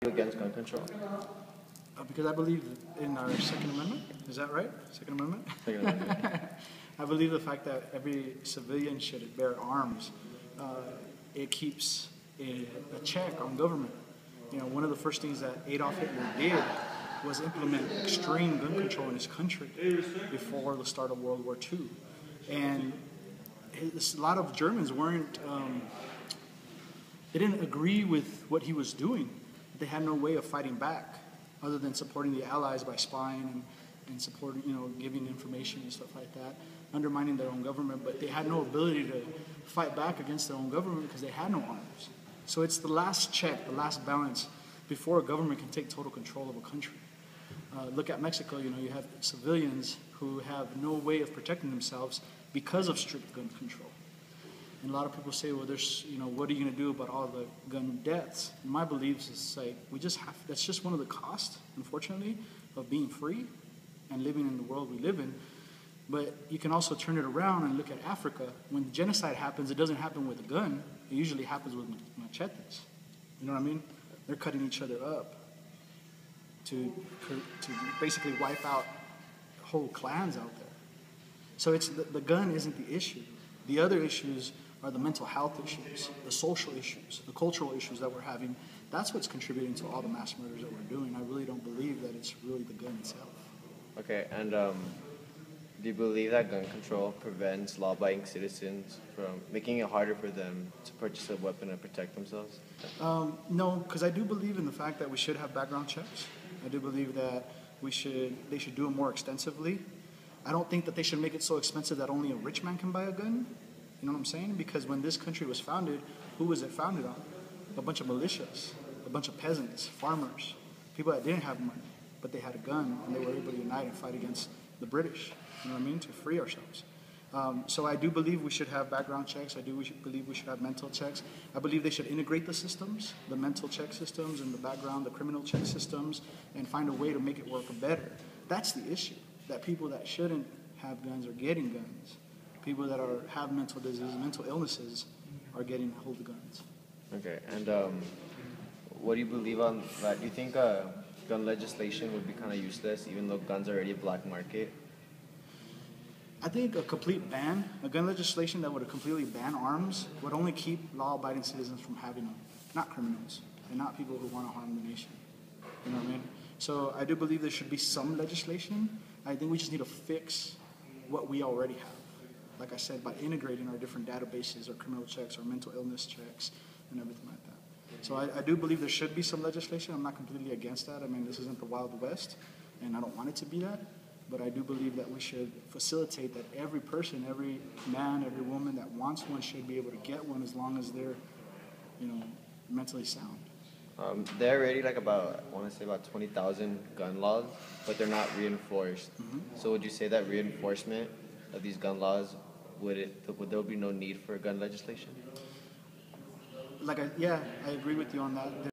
against gun control? Because I believe in our Second Amendment. Is that right? Second Amendment? Second Amendment. I believe the fact that every civilian should bear arms, it keeps a check on government. You know, one of the first things that Adolf Hitler did was implement extreme gun control in his country before the start of World War II. And a lot of Germans they didn't agree with what he was doing. They had no way of fighting back other than supporting the Allies by spying and supporting, giving information and stuff like that, undermining their own government, but they had no ability to fight back against their own government because they had no arms. So it's the last check, the last balance before a government can take total control of a country. Look at Mexico, you have civilians who have no way of protecting themselves because of strict gun control. And a lot of people say, well, what are you going to do about all the gun deaths? And my beliefs is like, that's just one of the costs, unfortunately, of being free and living in the world we live in. But you can also turn it around and look at Africa. When genocide happens, it doesn't happen with a gun. It usually happens with machetes. You know what I mean? They're cutting each other up to basically wipe out whole clans out there. So the gun isn't the issue. The other issues are the mental health issues, the social issues, the cultural issues that we're having. That's what's contributing to all the mass murders that we're doing. I really don't believe that it's really the gun itself. Okay, and do you believe that gun control prevents law-abiding citizens from making it harder for them to purchase a weapon and protect themselves? No, because I do believe in the fact that we should have background checks. I do believe that they should do it more extensively. I don't think that they should make it so expensive that only a rich man can buy a gun. You know what I'm saying? Because when this country was founded, who was it founded on? A bunch of militias, a bunch of peasants, farmers, people that didn't have money, but they had a gun and they were able to unite and fight against the British, you know what I mean, to free ourselves. So I do believe we should have background checks. I do believe we should have mental checks. I believe they should integrate the systems, the mental check systems and the background, the criminal check systems, and find a way to make it work better. That's the issue, that people that shouldn't have guns are getting guns. People that have mental disease, mental illnesses, are getting hold of guns. Okay, and what do you believe on that? Do you think gun legislation would be kind of useless, even though guns are already a black market? I think a gun legislation that would completely ban arms, would only keep law-abiding citizens from having them, not criminals, and not people who want to harm the nation. You know what I mean? So I do believe there should be some legislation. I think we just need to fix what we already have. Like I said, by integrating our different databases, our criminal checks, our mental illness checks, and everything like that. So I do believe there should be some legislation. I'm not completely against that. I mean, this isn't the Wild West, and I don't want it to be that. But I do believe that we should facilitate that every person, every man, every woman that wants one should be able to get one as long as they're, mentally sound. There are already about 20,000 gun laws, but they're not reinforced. Mm-hmm. So would you say that reinforcement of these gun laws, would there be no need for gun legislation? I agree with you on that.